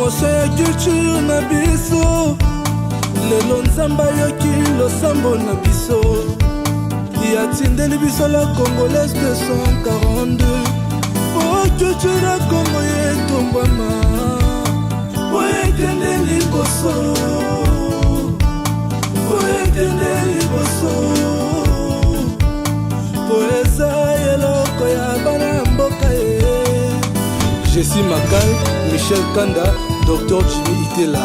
promotion ya culture na biso lelo nzamba yoki losambo na biso yatindeli biso la congolaise 242 po culture ya Congo yetombama po ekende liboso po ekende liboso po eza eloko ya bana mboka ye Jessie Makai, Michel Kanda, Dr Jimmy Itela.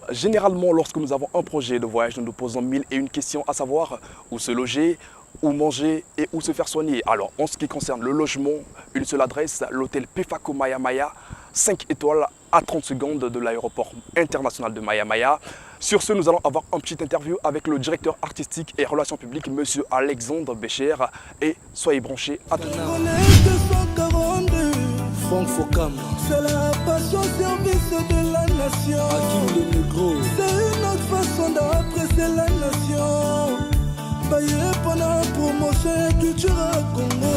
Généralement, lorsque nous avons un projet de voyage, nous nous posons 1001 questions, à savoir où se loger, où manger et où se faire soigner. Alors, en ce qui concerne le logement, une seule adresse, l'hôtel Pefako Maya Maya, 5 étoiles à 30 secondes de l'aéroport international de Maya Maya. Sur ce, nous allons avoir une petite interview avec le directeur artistique et relations publiques, Monsieur Alexandre Bécher. Et soyez branchés à tout. Franck Focam, c'est la passion service de la nation. Hakim le micro, c'est une autre façon d'apprécier la nation. Payé pendant la promotion et culture à Congo.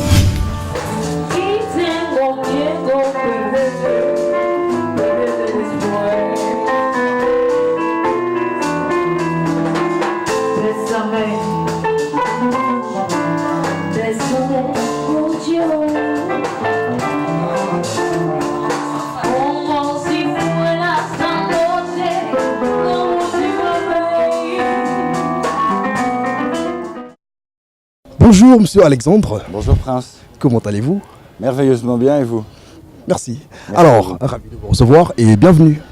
Bonjour Monsieur Alexandre. Bonjour Prince. Comment allez-vous? Merveilleusement bien et vous? Merci. Alors, ravi de vous recevoir et bienvenue.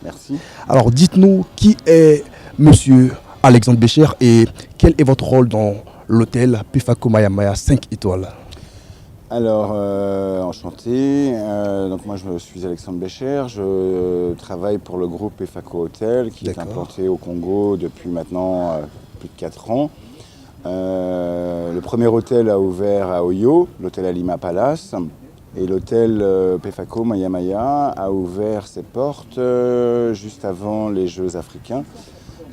Merci. Alors, dites-nous qui est Monsieur Alexandre Bécher et quel est votre rôle dans l'hôtel Pefako Maya Maya 5 étoiles? Alors, enchanté. Donc moi je suis Alexandre Bécher. Je travaille pour le groupe Pefako Hotel qui est implanté au Congo depuis maintenant plus de 4 ans. Le premier hôtel a ouvert à Oyo, l'hôtel Alima Palace, et l'hôtel Pefako Maya Maya a ouvert ses portes juste avant les Jeux africains,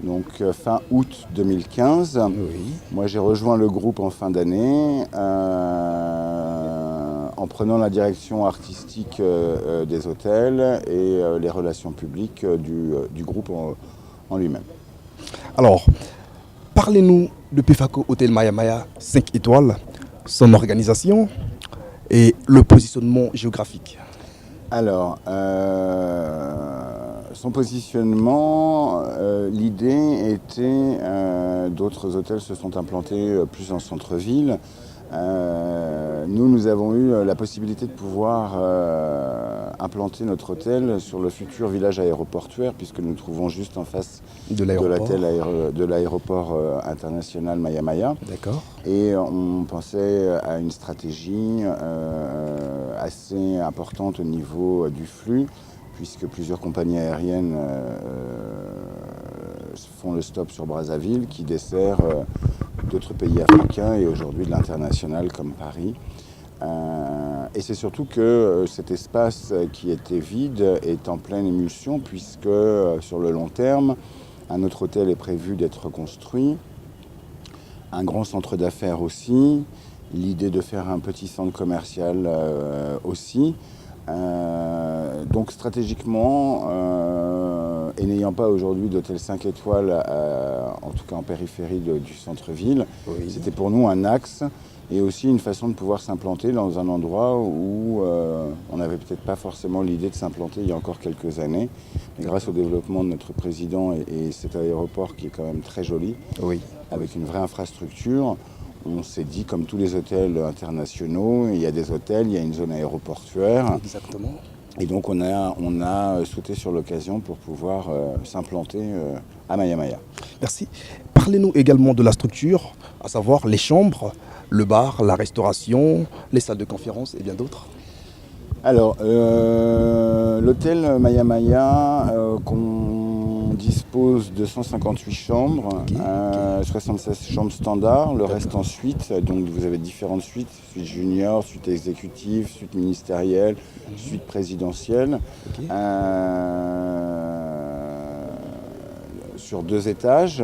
donc fin août 2015. Oui. Moi j'ai rejoint le groupe en fin d'année en prenant la direction artistique des hôtels et les relations publiques du groupe en lui-même. Alors, parlez-nous de Pefako Hotel Maya Maya 5 étoiles, son organisation et le positionnement géographique. Alors, son positionnement, l'idée était, d'autres hôtels se sont implantés plus en centre-ville. Nous avons eu la possibilité de pouvoir implanter notre hôtel sur le futur village aéroportuaire puisque nous nous trouvons juste en face de l'aéroport international Maya Maya. D'accord. Et on pensait à une stratégie assez importante au niveau du flux puisque plusieurs compagnies aériennes font le stop sur Brazzaville qui dessert d'autres pays africains et aujourd'hui de l'international comme Paris. Et c'est surtout que cet espace qui était vide est en pleine émulsion puisque sur le long terme, un autre hôtel est prévu d'être construit, un grand centre d'affaires aussi, l'idée de faire un petit centre commercial aussi. Donc stratégiquement, et n'ayant pas aujourd'hui d'hôtel 5 étoiles, en tout cas en périphérie du centre-ville, oui. C'était pour nous un axe et aussi une façon de pouvoir s'implanter dans un endroit où on n'avait peut-être pas forcément l'idée de s'implanter il y a encore quelques années. Mais grâce au développement de notre président et cet aéroport qui est quand même très joli, oui. Avec une vraie infrastructure, on s'est dit, comme tous les hôtels internationaux, il y a des hôtels, il y a une zone aéroportuaire. Exactement. Et donc on a sauté sur l'occasion pour pouvoir s'implanter à Maya Maya. Merci. Parlez-nous également de la structure, à savoir les chambres, le bar, la restauration, les salles de conférence et bien d'autres. Alors, l'hôtel Maya Maya qu'on dispose de 158 chambres, 76 chambres standards, le reste en suite. Donc vous avez différentes suites, suite junior, suite exécutive, suite ministérielle, suite présidentielle. Sur 2 étages.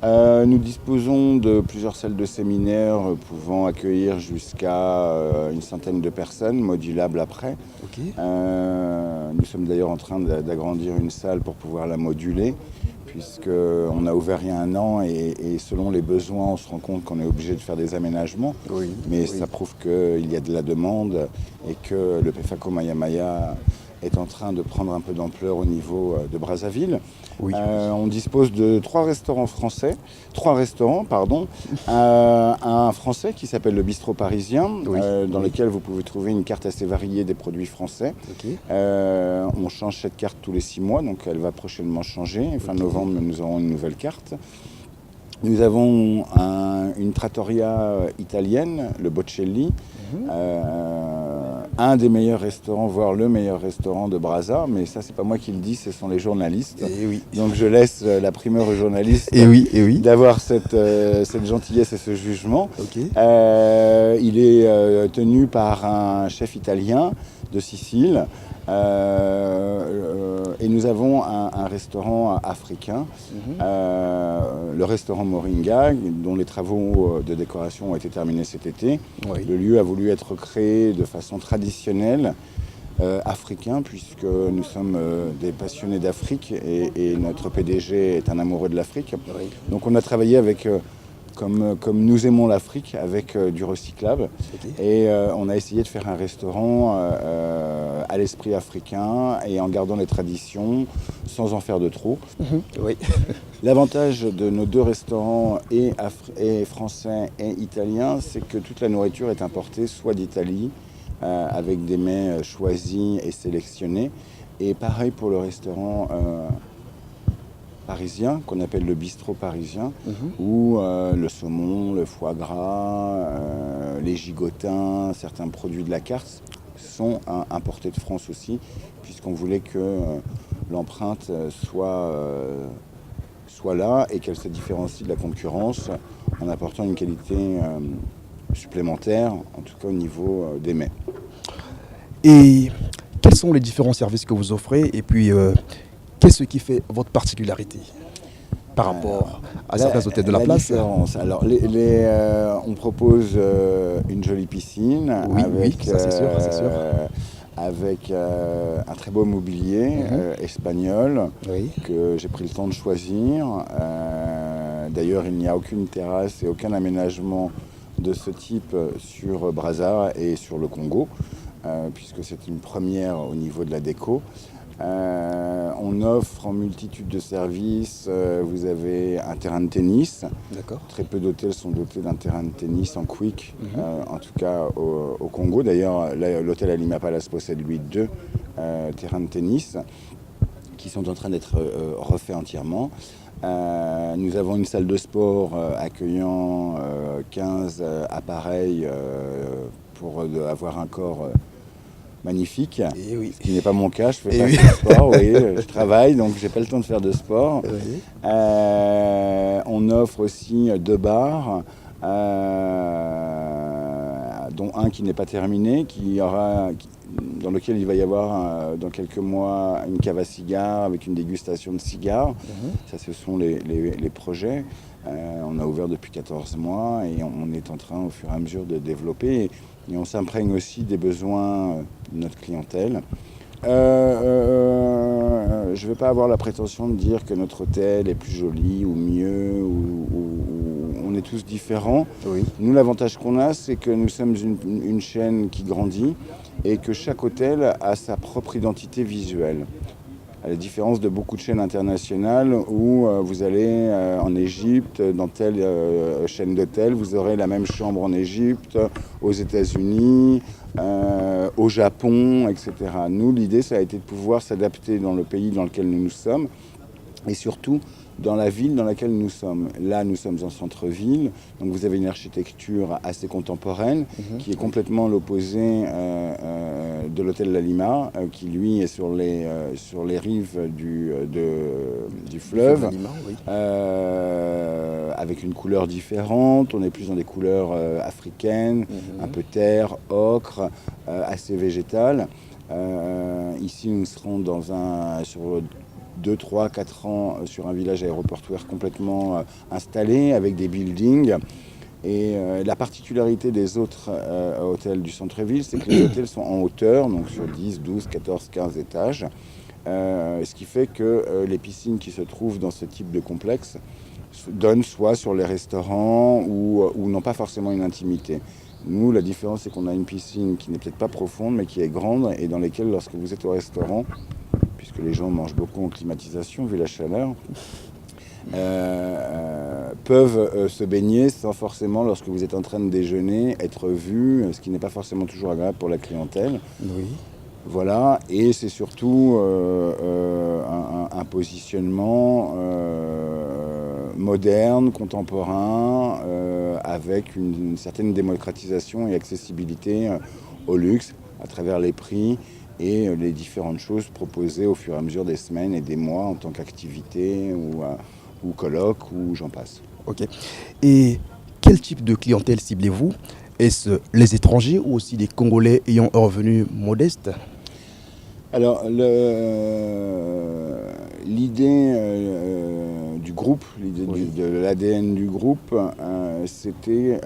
Nous disposons de plusieurs salles de séminaire pouvant accueillir jusqu'à une centaine de personnes, modulables après. Ok. Nous sommes d'ailleurs en train d'agrandir une salle pour pouvoir la moduler, puisqu'on a ouvert il y a un an et selon les besoins, on se rend compte qu'on est obligé de faire des aménagements. Oui. Mais ça prouve qu'il y a de la demande et que le Pefako Maya Maya est en train de prendre un peu d'ampleur au niveau de Brazzaville. Oui. On dispose de trois restaurants, un français qui s'appelle le Bistrot Parisien, dans lequel vous pouvez trouver une carte assez variée des produits français. Ok. On change cette carte tous les 6 mois, donc elle va prochainement changer. Fin novembre, nous aurons une nouvelle carte. Nous avons une trattoria italienne, le Bocelli, un des meilleurs restaurants, voire le meilleur restaurant de Brazza, mais ça c'est pas moi qui le dis, ce sont les journalistes. Et oui. Donc je laisse la primeur aux journalistes d'avoir cette gentillesse et ce jugement. Ok. Il est tenu par un chef italien de Sicile. Et nous avons un restaurant africain, le restaurant Moringa, dont les travaux de décoration ont été terminés cet été. Oui. Le lieu a voulu être créé de façon traditionnelle, africain, puisque nous sommes des passionnés d'Afrique et notre PDG est un amoureux de l'Afrique. Oui. Donc on a travaillé avec... Comme nous aimons l'Afrique, avec du recyclable. Et on a essayé de faire un restaurant à l'esprit africain et en gardant les traditions, sans en faire de trop. Oui. L'avantage de nos deux restaurants, et français et italiens, c'est que toute la nourriture est importée soit d'Italie, avec des mets choisis et sélectionnés. Et pareil pour le restaurant parisien, qu'on appelle le bistrot parisien, où le saumon, le foie gras, les gigotins, certains produits de la carte sont importés de France aussi, puisqu'on voulait que l'empreinte soit là et qu'elle se différencie de la concurrence en apportant une qualité supplémentaire, en tout cas au niveau des mets. Et quels sont les différents services que vous offrez et puis qu'est-ce qui fait votre particularité par rapport à certains hôtels de la place? Différence. Alors, on propose une jolie piscine avec, ça c'est sûr, avec un très beau mobilier espagnol que j'ai pris le temps de choisir. D'ailleurs, il n'y a aucune terrasse et aucun aménagement de ce type sur Brazza et sur le Congo, puisque c'est une première au niveau de la déco. On offre en multitude de services. Vous avez un terrain de tennis. Très peu d'hôtels sont dotés d'un terrain de tennis en quick, en tout cas au Congo. D'ailleurs, l'hôtel Alima Palace possède lui 2 terrains de tennis qui sont en train d'être refaits entièrement. Nous avons une salle de sport accueillant 15 appareils pour avoir un corps magnifique, ce qui n'est pas mon cas, je fais pas de sport, je travaille donc j'ai pas le temps de faire de sport. On offre aussi 2 bars, dont un qui n'est pas terminé, dans lequel il va y avoir dans quelques mois une cave à cigares avec une dégustation de cigares. Ça, ce sont les projets. On a ouvert depuis 14 mois et on est en train au fur et à mesure de développer. Et on s'imprègne aussi des besoins de notre clientèle. Je ne vais pas avoir la prétention de dire que notre hôtel est plus joli ou mieux, ou on est tous différents. Nous, l'avantage qu'on a, c'est que nous sommes une chaîne qui grandit et que chaque hôtel a sa propre identité visuelle. À la différence de beaucoup de chaînes internationales où vous allez en Égypte, dans telle chaîne d'hôtels, vous aurez la même chambre en Égypte, aux États-Unis, au Japon, etc. Nous, l'idée, ça a été de pouvoir s'adapter dans le pays dans lequel nous sommes et surtout dans la ville dans laquelle nous sommes. Là, nous sommes en centre-ville, donc vous avez une architecture assez contemporaine qui est complètement l'opposé de l'hôtel L'Alima, qui lui est sur les rives du fleuve, avec une couleur différente. On est plus dans des couleurs africaines, un peu terre, ocre, assez végétales. Ici, nous serons sur 2, 3, 4 ans sur un village aéroportuaire complètement installé, avec des buildings. Et la particularité des autres hôtels du centre-ville, c'est que les hôtels sont en hauteur, donc sur 10, 12, 14, 15 étages. Ce qui fait que les piscines qui se trouvent dans ce type de complexe donnent soit sur les restaurants ou n'ont pas forcément une intimité. Nous, la différence, c'est qu'on a une piscine qui n'est peut-être pas profonde, mais qui est grande et dans laquelle, lorsque vous êtes au restaurant, puisque les gens mangent beaucoup en climatisation vu la chaleur, peuvent se baigner sans forcément, lorsque vous êtes en train de déjeuner, être vus, ce qui n'est pas forcément toujours agréable pour la clientèle. Oui. Voilà, et c'est surtout un positionnement moderne, contemporain, avec une certaine démocratisation et accessibilité au luxe à travers les prix et les différentes choses proposées au fur et à mesure des semaines et des mois en tant qu'activité ou colloque ou j'en passe. Ok. Et quel type de clientèle ciblez-vous? Est-ce les étrangers ou aussi les Congolais ayant un revenu modeste? Alors, l'idée du groupe, l'idée de l'ADN du groupe, c'était,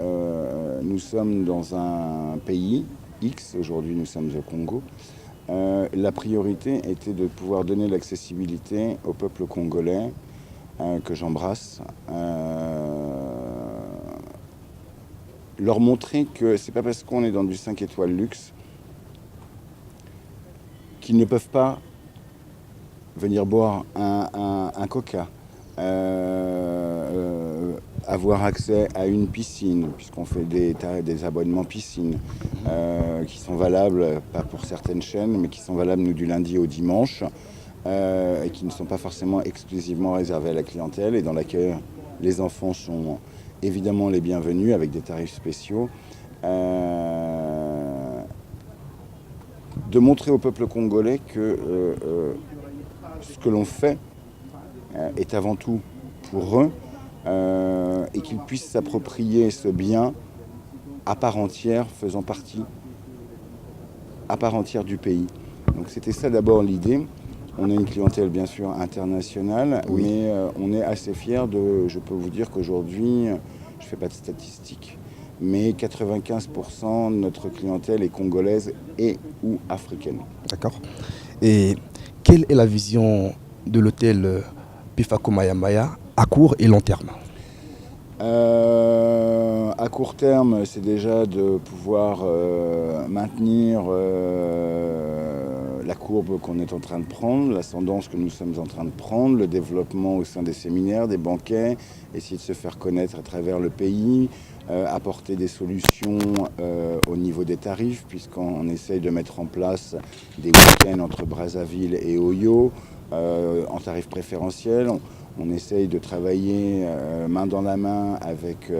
nous sommes dans un pays X, aujourd'hui nous sommes au Congo. La priorité était de pouvoir donner l'accessibilité au peuple congolais, que j'embrasse, leur montrer que c'est pas parce qu'on est dans du 5 étoiles luxe qu'ils ne peuvent pas venir boire un coca, avoir accès à une piscine, puisqu'on fait des abonnements piscine, qui sont valables, pas pour certaines chaînes, mais qui sont valables nous du lundi au dimanche, et qui ne sont pas forcément exclusivement réservés à la clientèle, et dans laquelle les enfants sont évidemment les bienvenus, avec des tarifs spéciaux. De montrer au peuple congolais que ce que l'on fait est avant tout pour eux et qu'ils puissent s'approprier ce bien à part entière, faisant partie à part entière du pays. Donc c'était ça d'abord l'idée. On a une clientèle bien sûr internationale, oui. Mais on est assez fiers de... Je peux vous dire qu'aujourd'hui, je ne fais pas de statistiques, mais 95% de notre clientèle est congolaise et ou africaine. D'accord. Et quelle est la vision de l'hôtel Pefako Maya Maya à court et long terme? À court terme, c'est déjà de pouvoir maintenir la courbe qu'on est en train de prendre, l'ascendance que nous sommes en train de prendre, le développement au sein des séminaires, des banquets, essayer de se faire connaître à travers le pays, apporter des solutions au niveau des tarifs, puisqu'on essaye de mettre en place des week-ends entre Brazzaville et Oyo en tarifs préférentiels. On essaye de travailler main dans la main avec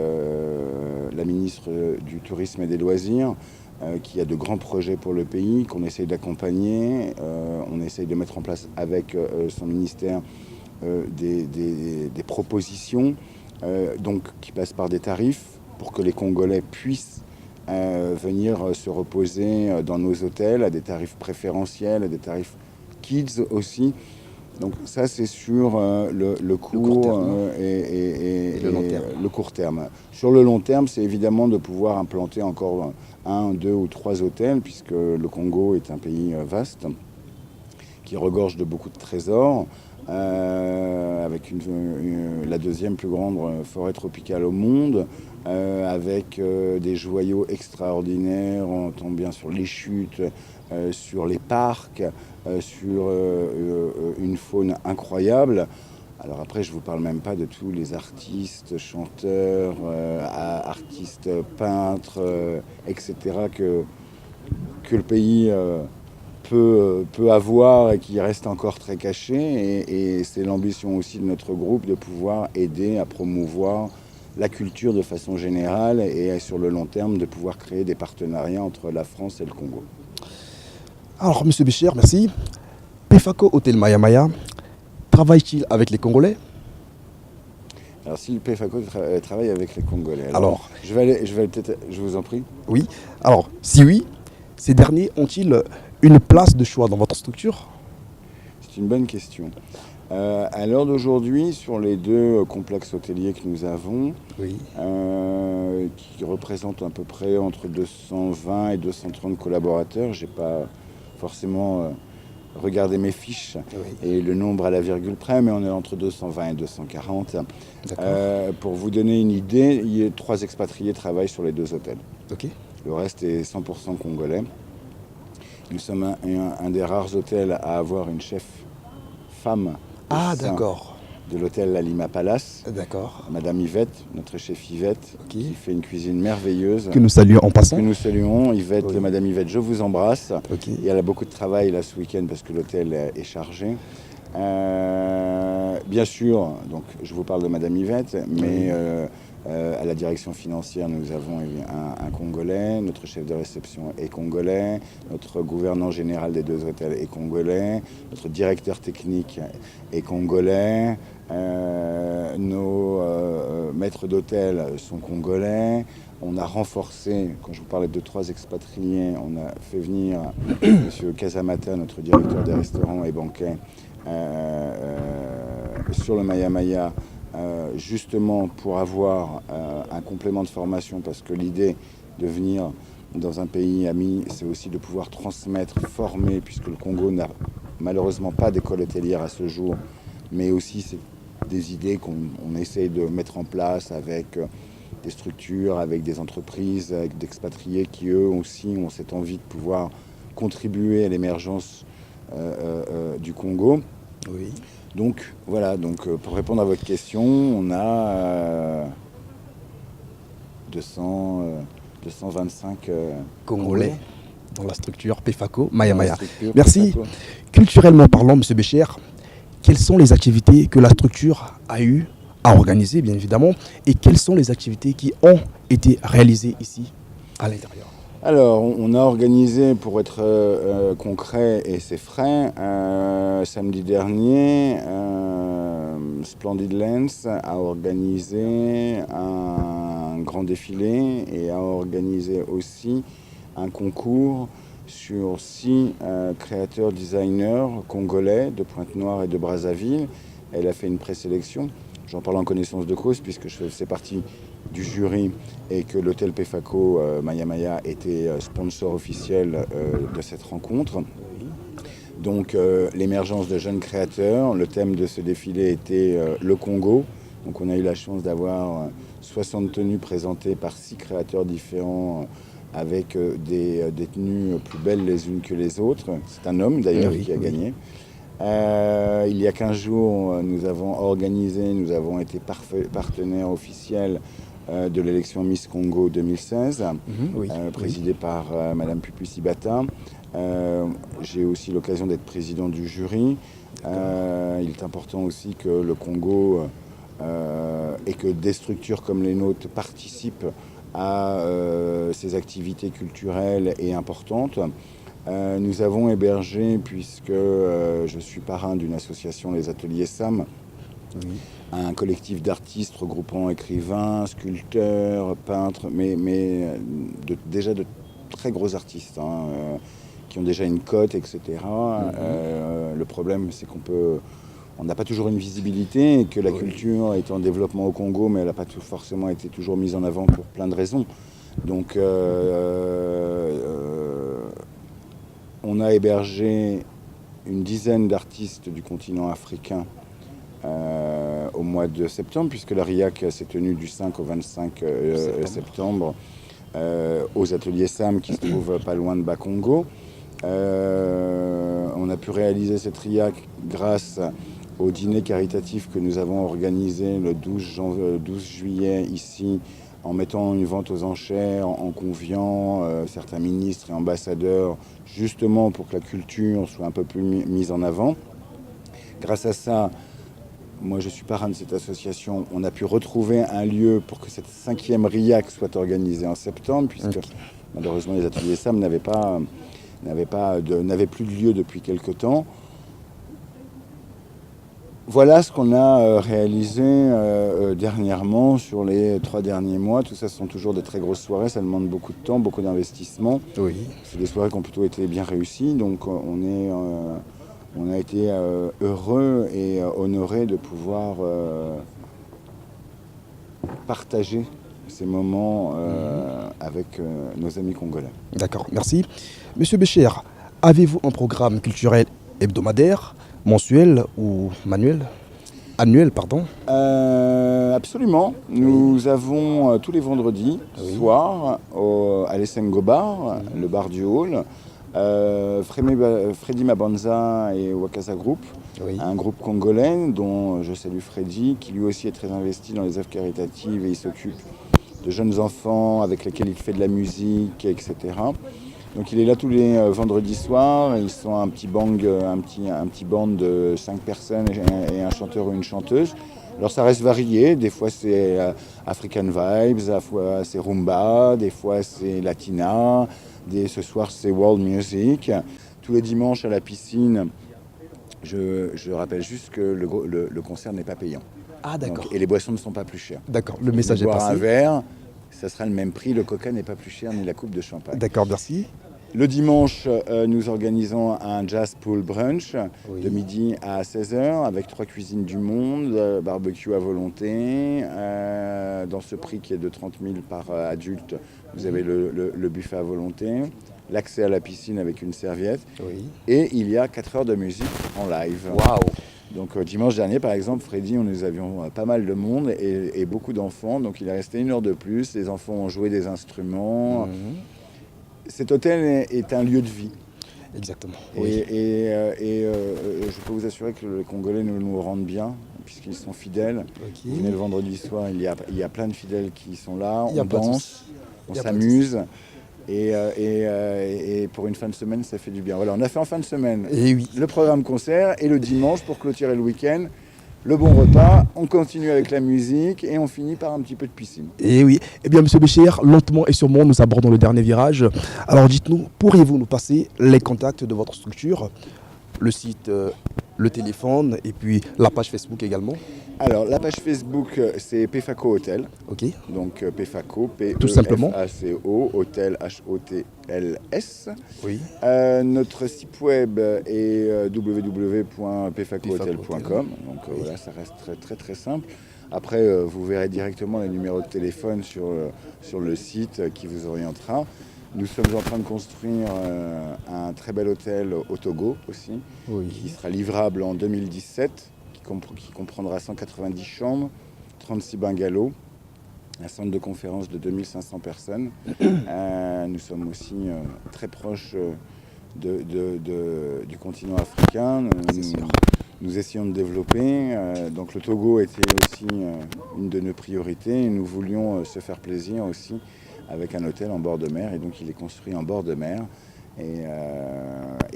la ministre du Tourisme et des Loisirs, qui a de grands projets pour le pays, qu'on essaye d'accompagner. On essaye de mettre en place avec son ministère des propositions donc, qui passent par des tarifs pour que les Congolais puissent venir se reposer dans nos hôtels à des tarifs préférentiels, à des tarifs kids aussi. Donc ça, c'est sur le court et le long terme. Le court terme. Sur le long terme, c'est évidemment de pouvoir implanter encore 1, 2 ou 3 hôtels, puisque le Congo est un pays vaste, qui regorge de beaucoup de trésors, avec la deuxième plus grande forêt tropicale au monde, avec des joyaux extraordinaires, on tombe bien sur les chutes, sur les parcs, sur une faune incroyable. Alors après, je ne vous parle même pas de tous les artistes, chanteurs, artistes peintres, etc. que le pays peut avoir et qui reste encore très caché. Et c'est l'ambition aussi de notre groupe de pouvoir aider à promouvoir la culture de façon générale et sur le long terme de pouvoir créer des partenariats entre la France et le Congo. Alors, M. Bécher, merci. Pefako Hôtel Maya Maya travaille-t-il avec les Congolais? Alors, si le Pefako travaille avec les Congolais, alors je vais peut-être, je vous en prie. Oui. Alors, si oui, ces derniers ont-ils une place de choix dans votre structure? C'est une bonne question. À l'heure d'aujourd'hui, sur les 2 complexes hôteliers que nous avons, Oui. qui représentent à peu près entre 220 et 230 collaborateurs, j'ai pas forcément regardé mes fiches Oui. et le nombre à la virgule près, mais on est entre 220 et 240. D'accord. Pour vous donner une idée, il y a 3 expatriés travaillent sur les 2 hôtels. Ok. Le reste est 100% congolais. Nous sommes un des rares hôtels à avoir une chef femme Ah, au sein d'accord. de l'hôtel La Lima Palace, D'accord. Madame Yvette, notre chef Yvette, Ok. qui fait une cuisine merveilleuse. Que nous saluons en passant. Que nous saluons. Yvette, Oui. Madame Yvette, je vous embrasse. Ok. Et elle a beaucoup de travail là ce week-end parce que l'hôtel est chargé. Bien sûr, donc je vous parle de Madame Yvette, mais à la direction financière, nous avons un Congolais, notre chef de réception est congolais, notre gouverneur général des 2 hôtels est congolais, notre directeur technique est congolais, nos maîtres d'hôtel sont congolais. On a renforcé, quand je vous parlais de 3 expatriés, on a fait venir M. Casamata, notre directeur des restaurants et banquets, sur le Maya Maya, justement pour avoir un complément de formation, parce que l'idée de venir dans un pays ami, c'est aussi de pouvoir transmettre, former, puisque le Congo n'a malheureusement pas d'école hôtelière à ce jour, mais aussi c'est des idées qu'on essaye de mettre en place avec des structures, avec des entreprises, avec d'expatriés qui eux aussi ont cette envie de pouvoir contribuer à l'émergence du Congo. Oui. Donc voilà, donc, pour répondre à votre question, on a 225 Congolais dans la structure PEFACO Maya dans la Maya. structure Merci. PEFACO. Culturellement parlant, M. Bécher, quelles sont les activités que la structure a eu à organiser, bien évidemment, et quelles sont les activités qui ont été réalisées ici, à l'intérieur? Alors, on a organisé, pour être concret et c'est frais, samedi dernier, Splendid Lens a organisé un grand défilé et a organisé aussi un concours sur 6 créateurs designers congolais de Pointe-Noire et de Brazzaville. Elle a fait une présélection. J'en parle en connaissance de cause puisque je faisais partie du jury et que l'hôtel PEFACO Maya Maya était sponsor officiel de cette rencontre. Donc l'émergence de jeunes créateurs, le thème de ce défilé était le Congo. Donc on a eu la chance d'avoir 60 tenues présentées par 6 créateurs différents avec des tenues plus belles les unes que les autres. C'est un homme d'ailleurs qui a gagné. Il y a 15 jours, nous avons été partenaires officiels de l'élection Miss Congo 2016, présidée par Madame Pupu Sibata. J'ai aussi l'occasion d'être président du jury. Il est important aussi que le Congo et que des structures comme les nôtres participent à ces activités culturelles et importantes. Nous avons hébergé, puisque je suis parrain d'une association, les Ateliers SAM, un collectif d'artistes regroupant écrivains, sculpteurs, peintres, mais déjà de très gros artistes, qui ont déjà une cote, etc. Le problème, c'est on n'a pas toujours une visibilité et que la culture est en développement au Congo, mais elle n'a pas forcément été toujours mise en avant pour plein de raisons. Donc, on a hébergé une dizaine d'artistes du continent africain au mois de septembre, puisque la RIAC s'est tenue du 5 au 25 septembre aux ateliers SAM qui se trouvent pas loin de Bakongo. On a pu réaliser cette RIAC grâce au dîner caritatif que nous avons organisé le 12 juillet ici, en mettant une vente aux enchères, en conviant certains ministres et ambassadeurs, justement pour que la culture soit un peu plus mise en avant. Grâce à ça, moi je suis parrain de cette association, on a pu retrouver un lieu pour que cette 5e RIAC soit organisée en septembre, puisque malheureusement les ateliers SAM n'avaient plus de lieu depuis quelque temps. Voilà ce qu'on a réalisé dernièrement sur les 3 derniers mois. Tout ça, ce sont toujours des très grosses soirées. Ça demande beaucoup de temps, beaucoup d'investissement. Oui. C'est des soirées qui ont plutôt été bien réussies. Donc on est On a été heureux et honorés de pouvoir partager ces moments avec nos amis congolais. D'accord, merci. Monsieur Bécher, avez-vous un programme culturel hebdomadaire, mensuel ou manuel annuel, pardon? Absolument. Nous avons tous les vendredis soir à l'Essengo Bar, le bar du Hall, Freddy Mabanza et Wakaza Group, un groupe congolais dont je salue Freddy, qui lui aussi est très investi dans les œuvres caritatives et il s'occupe de jeunes enfants avec lesquels il fait de la musique, etc. Donc il est là tous les vendredis soirs. Ils sont un petit band de 5 personnes et un chanteur ou une chanteuse. Alors ça reste varié, des fois c'est African Vibes, des fois c'est Rumba, des fois c'est Latina, ce soir c'est World Music. Tous les dimanches à la piscine, je rappelle juste que le concert n'est pas payant. Ah d'accord. Donc, et les boissons ne sont pas plus chères. D'accord, le message est boire passé. un verre, ça sera le même prix, le coca n'est pas plus cher ni la coupe de champagne. D'accord, merci. Le dimanche, nous organisons un jazz pool brunch de midi à 16h avec 3 cuisines du monde, barbecue à volonté. Dans ce prix qui est de 30 000 par adulte, vous avez le buffet à volonté, l'accès à la piscine avec une serviette. Et il y a 4 heures de musique en live. Waouh! Donc dimanche dernier, par exemple, Freddy, nous avions pas mal de monde et beaucoup d'enfants. Donc il est resté 1 heure de plus. Les enfants ont joué des instruments. Cet hôtel est un lieu de vie. Exactement. Et je peux vous assurer que les Congolais nous rendent bien, puisqu'ils sont fidèles. Vous venez le vendredi soir, il y a plein de fidèles qui sont là, on danse, on s'amuse. Et pour une fin de semaine, ça fait du bien. Voilà, on a fait en fin de semaine le programme concert et le dimanche, pour clôturer le week-end, le bon repas, on continue avec la musique et on finit par un petit peu de piscine. Et oui, eh bien Monsieur Bécher, lentement et sûrement nous abordons le dernier virage. Alors dites-nous, pourriez-vous nous passer les contacts de votre structure, le site, le téléphone et puis la page Facebook également? Alors la page Facebook c'est Pefaco Hotel. Ok. Donc Pefaco, Tout simplement. P-E-F-A-C-O, Hotel H-O-T-L-S. Oui. Notre site web est www.pefacohotel.com. Donc voilà, ça reste très très très simple. Après, vous verrez directement les numéros de téléphone sur le site qui vous orientera. Nous sommes en train de construire un très bel hôtel au Togo aussi, qui sera livrable en 2017, qui comprendra 190 chambres, 36 bungalows, un centre de conférence de 2500 personnes. Nous sommes aussi très proches du continent africain. Nous essayons de développer. Donc le Togo était aussi une de nos priorités et nous voulions se faire plaisir aussi avec un hôtel en bord de mer. Et donc il est construit en bord de mer. Et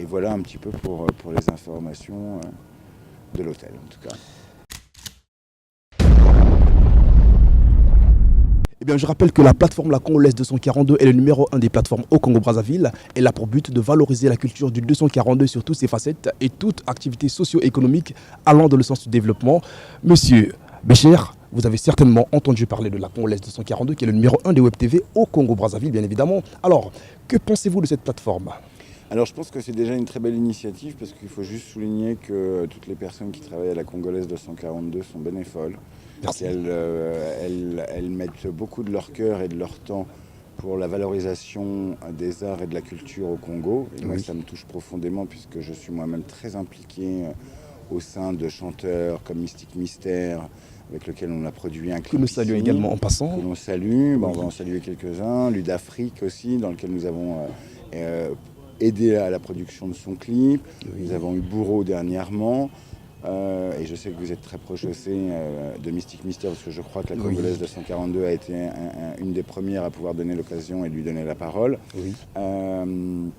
voilà un petit peu pour les informations de l'hôtel en tout cas. Eh bien, je rappelle que la plateforme La Congolaise 242 est le numéro 1 des plateformes au Congo-Brazzaville. Elle a pour but de valoriser la culture du 242 sur toutes ses facettes et toute activité socio-économique allant dans le sens du développement. Monsieur Bécher, vous avez certainement entendu parler de La Congolaise 242 qui est le numéro 1 des Web TV au Congo-Brazzaville, bien évidemment. Alors, que pensez-vous de cette plateforme ? Alors je pense que c'est déjà une très belle initiative parce qu'il faut juste souligner que toutes les personnes qui travaillent à La Congolaise 242 sont bénévoles. Elles mettent beaucoup de leur cœur et de leur temps pour la valorisation des arts et de la culture au Congo. Et moi, ça me touche profondément puisque je suis moi-même très impliqué au sein de chanteurs comme Mystique Mystère, avec lequel on a produit un clip. Que nous saluons également en passant. Que l'on salue, on va en saluer quelques-uns. Ludafrique aussi, dans lequel nous avons aidé à la production de son clip. Nous avons eu Bourreau dernièrement. Et je sais que vous êtes très proche aussi de Mystique Mystère, parce que je crois que la Congolaise 242 a été une des premières à pouvoir donner l'occasion et lui donner la parole. Vous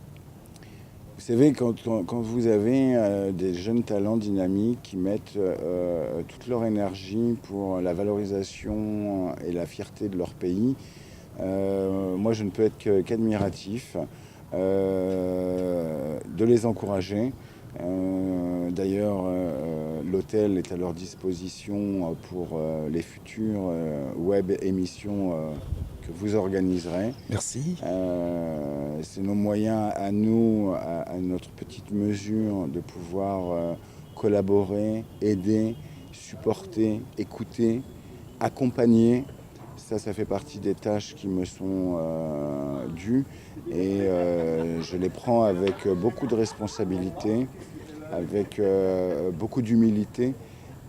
savez, quand vous avez des jeunes talents dynamiques qui mettent toute leur énergie pour la valorisation et la fierté de leur pays, moi je ne peux être qu'admiratif de les encourager. D'ailleurs, l'hôtel est à leur disposition pour les futures web émissions que vous organiserez. Merci. C'est nos moyens à nous, à notre petite mesure, de pouvoir collaborer, aider, supporter, écouter, accompagner. Ça fait partie des tâches qui me sont dues et je les prends avec beaucoup de responsabilité, avec beaucoup d'humilité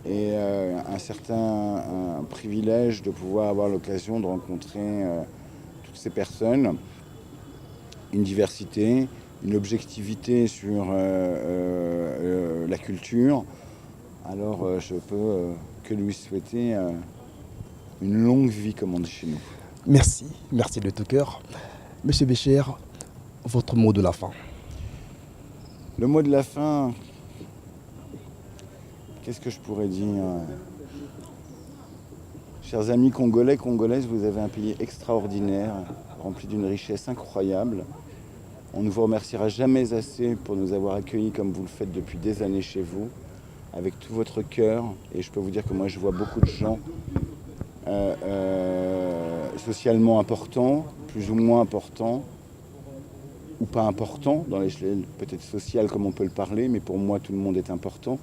et un certain privilège de pouvoir avoir l'occasion de rencontrer toutes ces personnes, une diversité, une objectivité sur la culture. Alors je peux que lui souhaiter une longue vie, comme on dit chez nous. Merci, merci de tout cœur. Monsieur Bécher, votre mot de la fin. Le mot de la fin, qu'est-ce que je pourrais dire? Chers amis congolais, congolaises, vous avez un pays extraordinaire, rempli d'une richesse incroyable. On ne vous remerciera jamais assez pour nous avoir accueillis comme vous le faites depuis des années chez vous, avec tout votre cœur. Et je peux vous dire que moi, je vois beaucoup de gens socialement importants, plus ou moins importants, ou pas importants, dans l'échelle peut-être sociale comme on peut le parler, mais pour moi, tout le monde est important.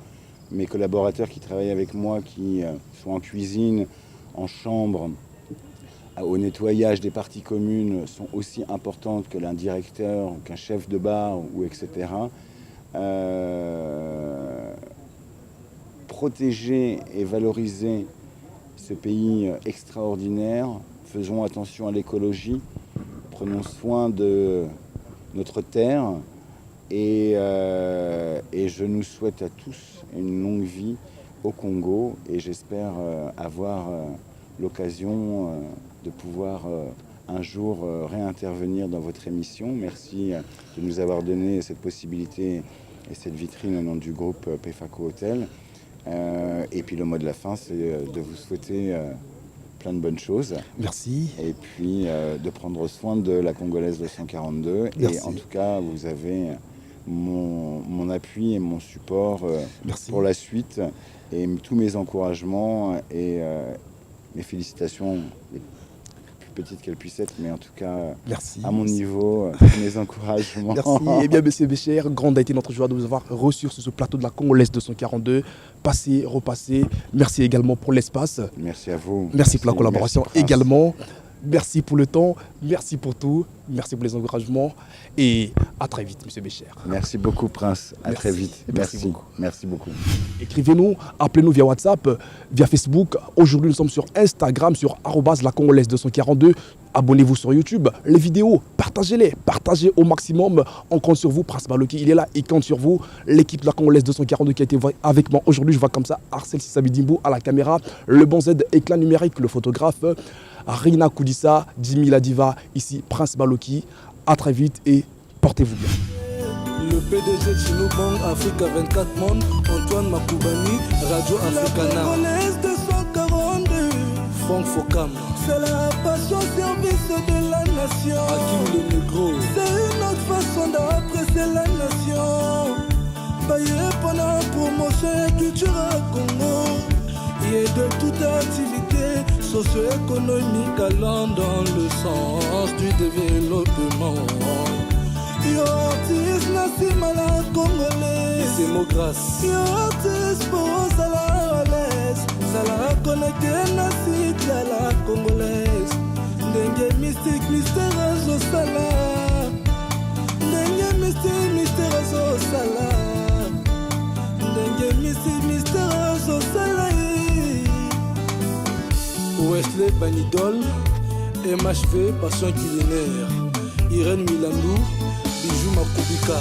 Mes collaborateurs qui travaillent avec moi, qui sont en cuisine, en chambre, au nettoyage des parties communes, sont aussi importantes que l'un directeur, qu'un chef de bar, ou etc. Protéger et valoriser ce pays extraordinaire, faisons attention à l'écologie, prenons soin de notre terre et je nous souhaite à tous une longue vie au Congo et j'espère avoir l'occasion de pouvoir un jour réintervenir dans votre émission. Merci de nous avoir donné cette possibilité et cette vitrine au nom du groupe PEFACO Hotel. Et puis le mot de la fin, c'est de vous souhaiter plein de bonnes choses. Merci. Et puis de prendre soin de la Congolaise 242. Merci. Et en tout cas, vous avez mon appui et mon support pour la suite. Et tous mes encouragements et mes félicitations, les plus petites qu'elles puissent être, mais en tout cas, merci. À mon niveau, mes encouragements. Merci. Eh bien, monsieur Bécher, grande a été notre joie de vous avoir reçu sur ce plateau de la Congolaise 242. Passez, repassez. Merci également pour l'espace. Merci à vous. Merci pour la collaboration également. Merci pour le temps, merci pour tout, merci pour les encouragements et à très vite, monsieur Bécher. Merci beaucoup, Prince. À très vite. Merci. Merci beaucoup. Écrivez-nous, appelez-nous via WhatsApp, via Facebook. Aujourd'hui, nous sommes sur Instagram, sur @lacongolaise242. Abonnez-vous sur YouTube. Les vidéos, partagez-les. Partagez au maximum. On compte sur vous. Prince Baloki, il est là. Il compte sur vous. L'équipe de la Congolaise 242 qui a été avec moi aujourd'hui. Je vois comme ça Arcel Sissabidimbo à la caméra. Le bon Z, éclat numérique, le photographe. Rina Koudissa, Jimmy Ladiva, ici Prince Baloki. À très vite et portez-vous bien. Le PDG de Chinubang, Africa 24 Monde, Antoine Makoubani, Radio Africana. Congolaise 242, Franck Fokam. C'est la passion service de la nation. Hakim le Negro. C'est une autre façon d'apprécier la nation. Payé pendant la promotion et culture à Congo. Et de toute activité socio-économique allant dans le sens du développement. Yo artiste nasimala congolais. Et c'est mon grâce. Yo artiste pour Zala Wales. Zala connecté nasi à la congolaise. Dengue mystique, mystère au sala. Dengue mystique, mystère au sala. Dengue mystique, mystère au sala. Wesley Banidol, MHV, Passion culinaire, Irène Milandou, Bijou Makubika.